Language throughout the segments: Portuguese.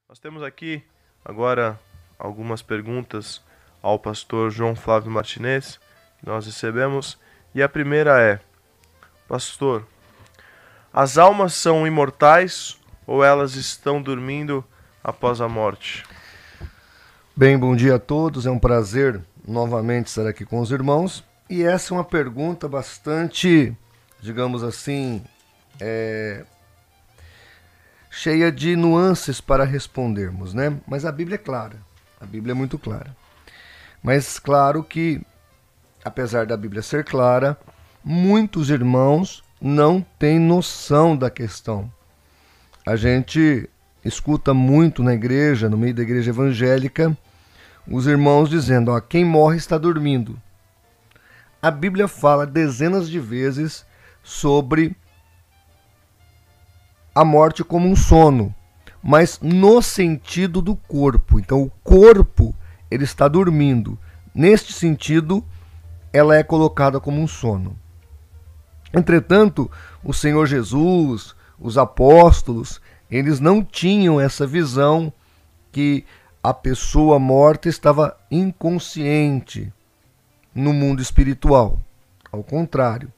Nós temos aqui agora algumas perguntas ao pastor João Flávio Martinez que nós recebemos. E a primeira é: pastor, as almas são imortais ou elas estão dormindo após a morte? Bem, bom dia a todos. É um prazer novamente estar aqui com os irmãos. E essa é uma pergunta bastante, digamos assim, cheia de nuances para respondermos, né? Mas a Bíblia é clara. A Bíblia é muito clara. Mas claro que, apesar da Bíblia ser clara, muitos irmãos não têm noção da questão. A gente escuta muito na igreja, no meio da igreja evangélica, os irmãos dizendo, ó, quem morre está dormindo. A Bíblia fala dezenas de vezes sobre a morte como um sono, mas no sentido do corpo. Então o corpo, ele está dormindo. Neste sentido, ela é colocada como um sono. Entretanto, o Senhor Jesus, os apóstolos, eles não tinham essa visão que a pessoa morta estava inconsciente no mundo espiritual. Ao contrário.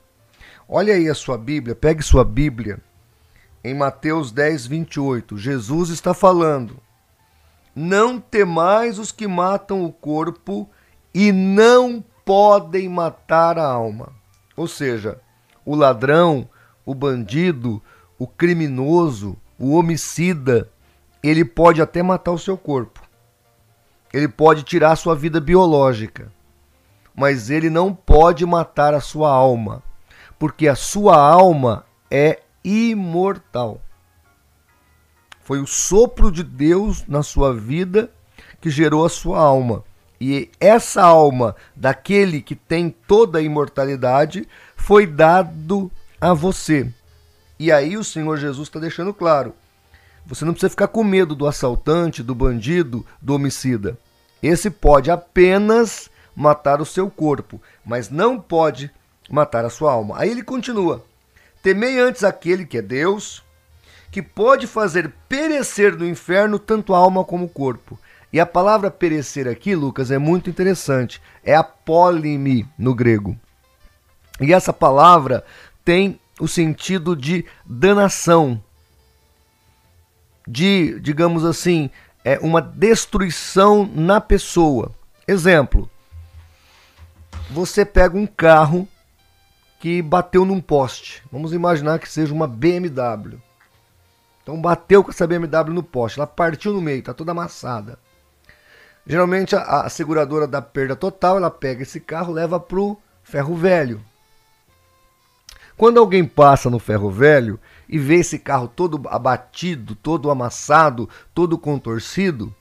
Olha aí a sua Bíblia, pegue sua Bíblia. Em Mateus 10, 28, Jesus está falando: não temais os que matam o corpo e não podem matar a alma. Ou seja, o ladrão, o bandido, o criminoso, o homicida, ele pode até matar o seu corpo. Ele pode tirar a sua vida biológica, mas ele não pode matar a sua alma, porque a sua alma é imortal. Foi o sopro de Deus na sua vida que gerou a sua alma. E essa alma daquele que tem toda a imortalidade foi dado a você. E aí o Senhor Jesus está deixando claro: você não precisa ficar com medo do assaltante, do bandido, do homicida. Esse pode apenas matar o seu corpo, mas não pode matar a sua alma. Aí ele continua: temei antes aquele que é Deus, que pode fazer perecer no inferno tanto a alma como o corpo. E a palavra perecer aqui, Lucas, é muito interessante. É apólime no grego. E essa palavra tem o sentido de danação, de, digamos assim, uma destruição na pessoa. Exemplo: você pega um carro que bateu num poste. Vamos imaginar que seja uma BMW. Então bateu com essa BMW no poste, ela partiu no meio, está toda amassada. Geralmente a seguradora da perda total, ela pega esse carro e leva para o ferro velho. Quando alguém passa no ferro velho e vê esse carro todo abatido, todo amassado, todo contorcido,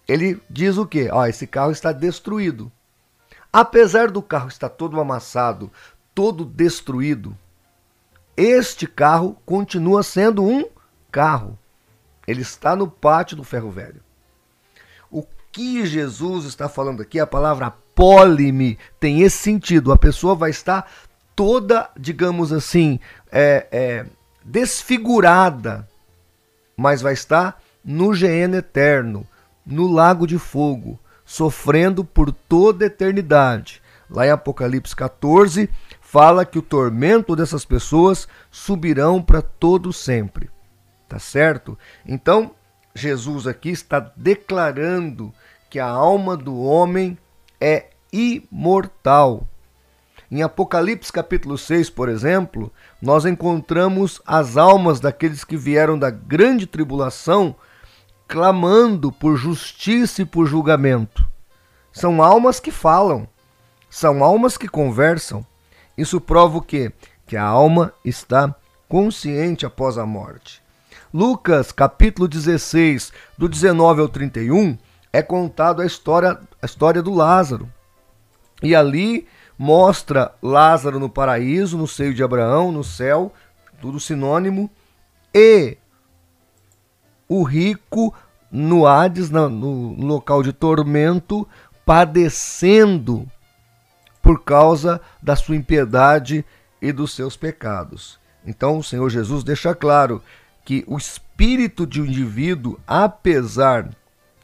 ele diz o quê? Esse carro está destruído. Apesar do carro estar todo amassado, todo destruído, este carro continua sendo um carro. Ele está no pátio do ferro velho. O que Jesus está falando aqui, a palavra apólime, tem esse sentido. A pessoa vai estar toda, digamos assim, desfigurada, mas vai estar no Gehenna eterno, no lago de fogo, sofrendo por toda a eternidade. Lá em Apocalipse 14, fala que o tormento dessas pessoas subirão para todo sempre. Tá certo? Então, Jesus aqui está declarando que a alma do homem é imortal. Em Apocalipse capítulo 6, por exemplo, nós encontramos as almas daqueles que vieram da grande tribulação clamando por justiça e por julgamento. São almas que falam, são almas que conversam. Isso prova o quê? Que a alma está consciente após a morte. Lucas capítulo 16, do 19 ao 31, é contado a história do Lázaro. E ali mostra Lázaro no paraíso, no seio de Abraão, no céu, tudo sinônimo, e o rico no Hades, no local de tormento, padecendo por causa da sua impiedade e dos seus pecados. Então o Senhor Jesus deixa claro que o espírito de um indivíduo, apesar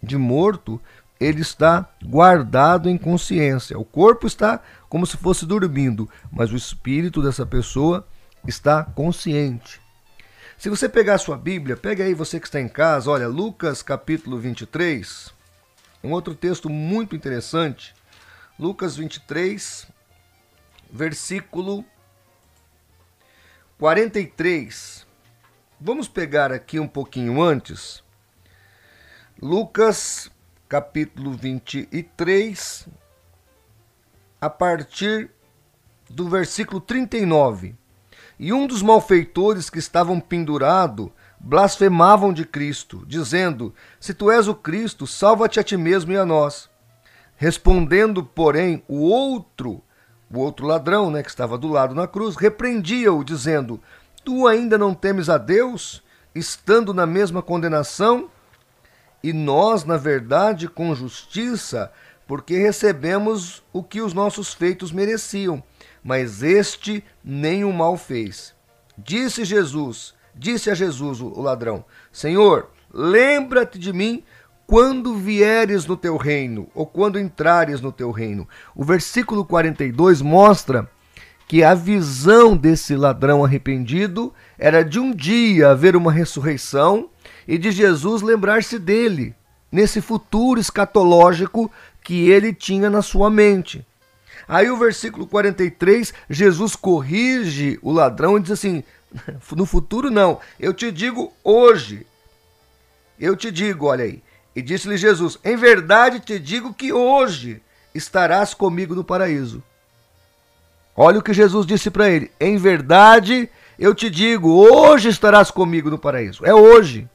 de morto, ele está guardado em consciência. O corpo está como se fosse dormindo, mas o espírito dessa pessoa está consciente. Se você pegar a sua Bíblia, pega aí você que está em casa, olha, Lucas capítulo 23, um outro texto muito interessante, Lucas 23, versículo 43. Vamos pegar aqui um pouquinho antes. Lucas, capítulo 23, a partir do versículo 39. E um dos malfeitores que estavam pendurados blasfemavam de Cristo, dizendo: se tu és o Cristo, salva-te a ti mesmo e a nós. Respondendo, porém, o outro ladrão, que estava do lado na cruz, repreendia-o, dizendo: tu ainda não temes a Deus, estando na mesma condenação? E nós, na verdade, com justiça, porque recebemos o que os nossos feitos mereciam, mas este nem o mal fez. Disse a Jesus o ladrão: Senhor, lembra-te de mim quando vieres no teu reino, ou quando entrares no teu reino. O versículo 42 mostra que a visão desse ladrão arrependido era de um dia haver uma ressurreição e de Jesus lembrar-se dele, nesse futuro escatológico que ele tinha na sua mente. Aí o versículo 43, Jesus corrige o ladrão e diz assim: no futuro não, eu te digo hoje. Eu te digo, olha aí. E disse-lhe Jesus: em verdade te digo que hoje estarás comigo no paraíso. Olha o que Jesus disse para ele: em verdade eu te digo, hoje estarás comigo no paraíso. É hoje.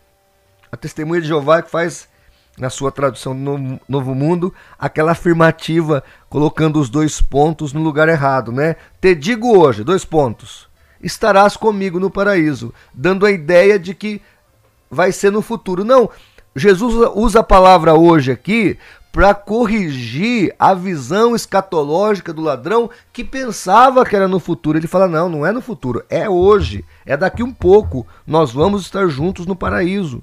A Testemunha de Jeová que faz, na sua tradução do Novo Mundo, aquela afirmativa, colocando os dois pontos no lugar errado, né? Te digo hoje, dois pontos, estarás comigo no paraíso, dando a ideia de que vai ser no futuro. Não, Jesus usa a palavra hoje aqui para corrigir a visão escatológica do ladrão que pensava que era no futuro. Ele fala: não, não é no futuro, é hoje, é daqui um pouco, nós vamos estar juntos no paraíso.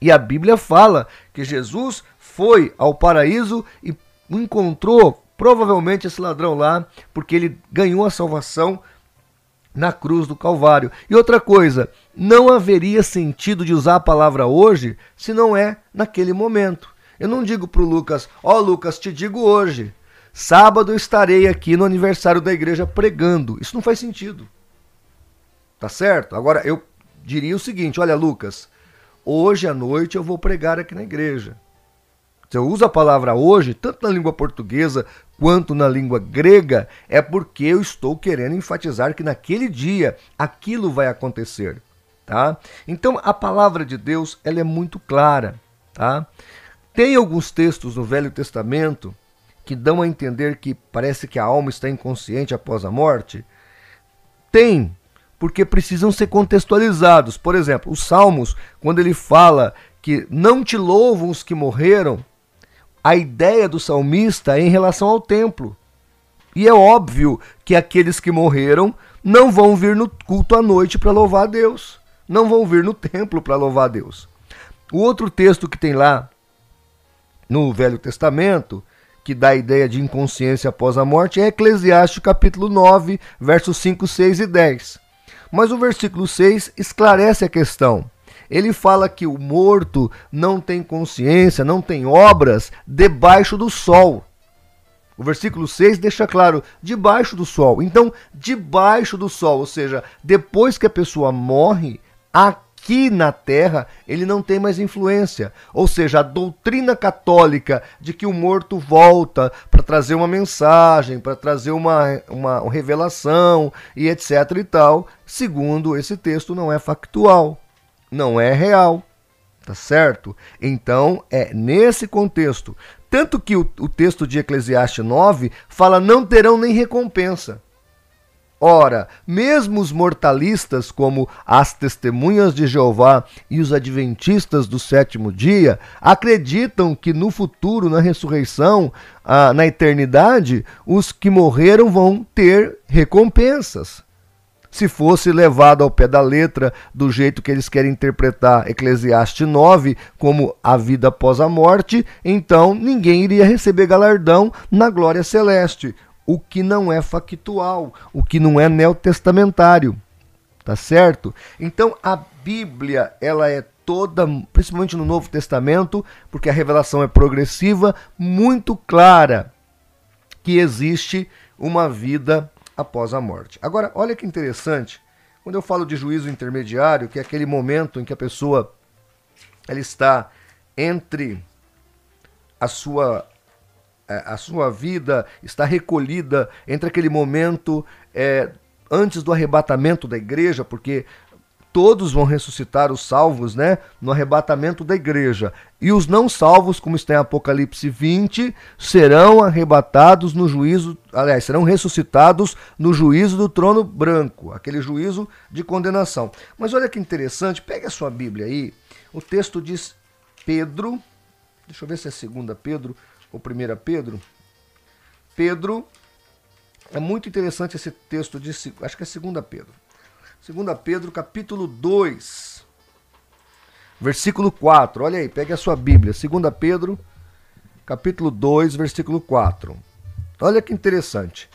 E a Bíblia fala que Jesus foi ao paraíso e encontrou provavelmente esse ladrão lá, porque ele ganhou a salvação na cruz do Calvário. E outra coisa, não haveria sentido de usar a palavra hoje se não é naquele momento. Eu não digo para o Lucas: ó Lucas, te digo hoje, sábado eu estarei aqui no aniversário da igreja pregando. Isso não faz sentido. Tá certo? Agora eu diria o seguinte: olha Lucas, hoje à noite eu vou pregar aqui na igreja. Se eu uso a palavra hoje, tanto na língua portuguesa quanto na língua grega, é porque eu estou querendo enfatizar que naquele dia aquilo vai acontecer, tá? Então a palavra de Deus, ela é muito clara, tá? Tem alguns textos no Velho Testamento que dão a entender que parece que a alma está inconsciente após a morte. Tem, porque precisam ser contextualizados. Por exemplo, os Salmos, quando ele fala que não te louvam os que morreram, a ideia do salmista é em relação ao templo. E é óbvio que aqueles que morreram não vão vir no culto à noite para louvar a Deus. Não vão vir no templo para louvar a Deus. O outro texto que tem lá no Velho Testamento, que dá a ideia de inconsciência após a morte, é Eclesiastes capítulo 9, versos 5, 6 e 10. Mas o versículo 6 esclarece a questão. Ele fala que o morto não tem consciência, não tem obras debaixo do sol. O versículo 6 deixa claro, debaixo do sol. Então, debaixo do sol, ou seja, depois que a pessoa morre, aqui na terra, ele não tem mais influência. Ou seja, a doutrina católica de que o morto volta para trazer uma mensagem, para trazer uma revelação e etc e tal, segundo esse texto, não é factual. Não é real, tá certo? Então, é nesse contexto. Tanto que o texto de Eclesiastes 9 fala: não terão nem recompensa. Ora, mesmo os mortalistas, como as Testemunhas de Jeová e os Adventistas do sétimo dia, acreditam que no futuro, na ressurreição, na eternidade, os que morreram vão ter recompensas. Se fosse levado ao pé da letra, do jeito que eles querem interpretar Eclesiastes 9, como a vida após a morte, então ninguém iria receber galardão na glória celeste, o que não é factual, o que não é neotestamentário, tá certo? Então a Bíblia, ela é toda, principalmente no Novo Testamento, porque a revelação é progressiva, muito clara que existe uma vida após a morte. Agora, olha que interessante, quando eu falo de juízo intermediário, que é aquele momento em que a pessoa ela está entre a sua vida, está recolhida entre aquele momento antes do arrebatamento da igreja, porque todos vão ressuscitar, os salvos, né, no arrebatamento da igreja. E os não salvos, como está em Apocalipse 20, serão arrebatados no juízo, aliás, serão ressuscitados no juízo do trono branco, aquele juízo de condenação. Mas olha que interessante, pega a sua Bíblia aí, o texto diz Pedro, deixa eu ver se é 2 Pedro ou 1 Pedro. Pedro, é muito interessante esse texto, acho que é 2 Pedro. 2 Pedro, capítulo 2, versículo 4. Olha aí, pegue a sua Bíblia. 2 Pedro, capítulo 2, versículo 4. Olha que interessante.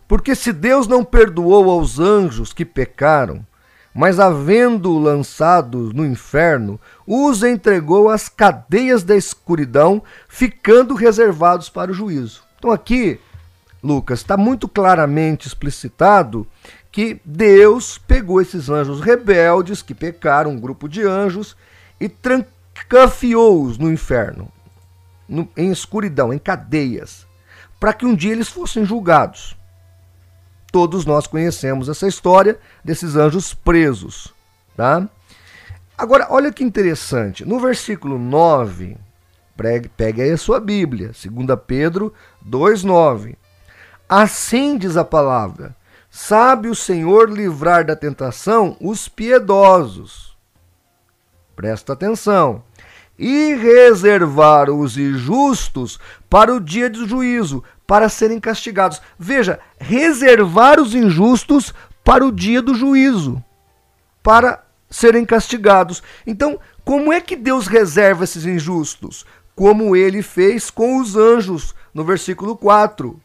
Porque se Deus não perdoou aos anjos que pecaram, mas havendo lançados no inferno, os entregou às cadeias da escuridão, ficando reservados para o juízo. Então aqui, Lucas, está muito claramente explicitado que Deus pegou esses anjos rebeldes que pecaram, um grupo de anjos, e trancafiou-os no inferno, em escuridão, em cadeias, para que um dia eles fossem julgados. Todos nós conhecemos essa história desses anjos presos, tá? Agora, olha que interessante, no versículo 9, pegue aí a sua Bíblia, 2 Pedro 2,9. Assim diz a palavra: sabe o Senhor livrar da tentação os piedosos. Presta atenção. E reservar os injustos para o dia do juízo, para serem castigados. Veja, reservar os injustos para o dia do juízo, para serem castigados. Então, como é que Deus reserva esses injustos? Como ele fez com os anjos, no versículo 4.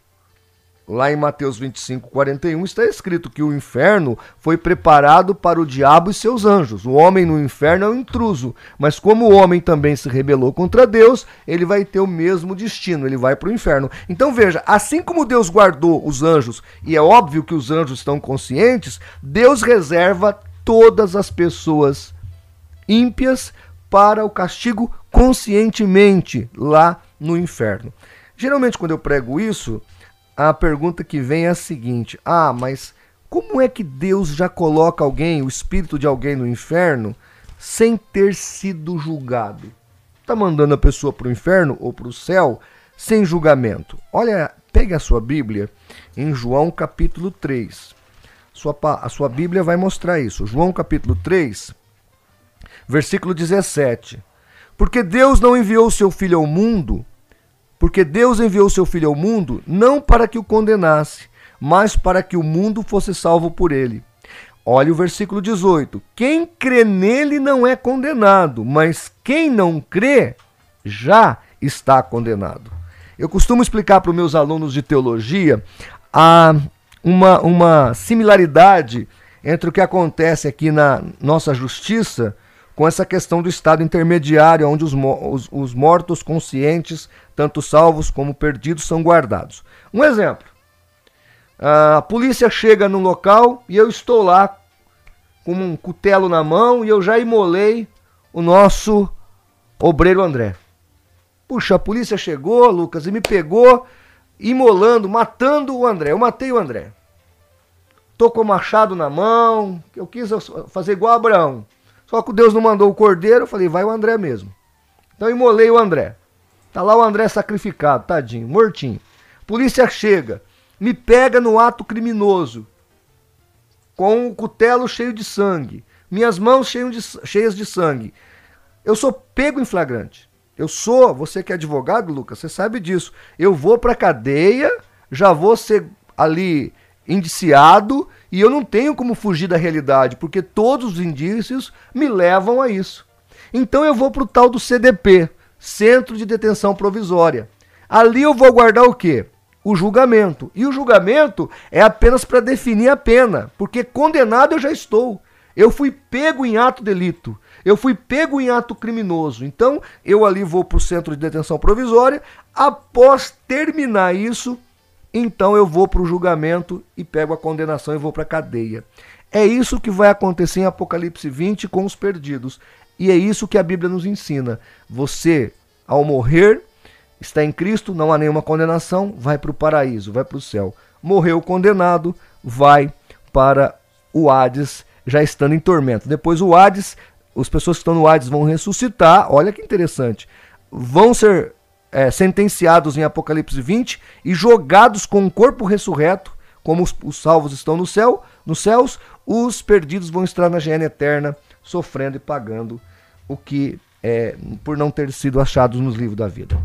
Lá em Mateus 25:41 está escrito que o inferno foi preparado para o diabo e seus anjos. O homem no inferno é um intruso, mas como o homem também se rebelou contra Deus, ele vai ter o mesmo destino, ele vai para o inferno. Então veja, assim como Deus guardou os anjos, e é óbvio que os anjos estão conscientes, Deus reserva todas as pessoas ímpias para o castigo conscientemente lá no inferno. Geralmente quando eu prego isso, a pergunta que vem é a seguinte: mas como é que Deus já coloca alguém, o espírito de alguém no inferno, sem ter sido julgado? Está mandando a pessoa para o inferno ou para o céu sem julgamento? Olha, pegue a sua Bíblia em João capítulo 3. A sua Bíblia vai mostrar isso. João capítulo 3, versículo 17. Porque Deus enviou seu Filho ao mundo não para que o condenasse, mas para que o mundo fosse salvo por ele. Olha o versículo 18. Quem crê nele não é condenado, mas quem não crê já está condenado. Eu costumo explicar para os meus alunos de teologia uma similaridade entre o que acontece aqui na nossa justiça com essa questão do estado intermediário, onde os mortos conscientes, tanto salvos como perdidos, são guardados. Um exemplo: a polícia chega no local e eu estou lá com um cutelo na mão e eu já imolei o nosso obreiro André. Puxa, a polícia chegou, Lucas, e me pegou imolando, matando o André. Eu matei o André. Tô com o machado na mão, eu quis fazer igual a Abraão. Só que Deus não mandou o cordeiro, eu falei, vai o André mesmo. Então eu imolei o André. Tá lá o André sacrificado, tadinho, mortinho. Polícia chega, me pega no ato criminoso, com o cutelo cheio de sangue, minhas mãos cheias de sangue. Eu sou pego em flagrante. Você que é advogado, Lucas, você sabe disso. Eu vou pra cadeia, já vou ser ali indiciado e eu não tenho como fugir da realidade, porque todos os indícios me levam a isso. Então eu vou para o tal do CDP, Centro de Detenção Provisória. Ali eu vou aguardar o quê? O julgamento. E o julgamento é apenas para definir a pena, porque condenado eu já estou. Eu fui pego em ato delito, eu fui pego em ato criminoso. Então eu ali vou para o Centro de Detenção Provisória. Após terminar isso, então eu vou para o julgamento e pego a condenação e vou para a cadeia. É isso que vai acontecer em Apocalipse 20 com os perdidos. E é isso que a Bíblia nos ensina. Você, ao morrer, está em Cristo, não há nenhuma condenação, vai para o paraíso, vai para o céu. Morreu condenado, vai para o Hades, já estando em tormento. Depois o Hades, as pessoas que estão no Hades vão ressuscitar, olha que interessante, vão ser sentenciados em Apocalipse 20 e jogados com o corpo ressurreto, como os salvos estão no céu, nos céus, os perdidos vão estar na hiena eterna, sofrendo e pagando o que por não ter sido achados nos livros da vida.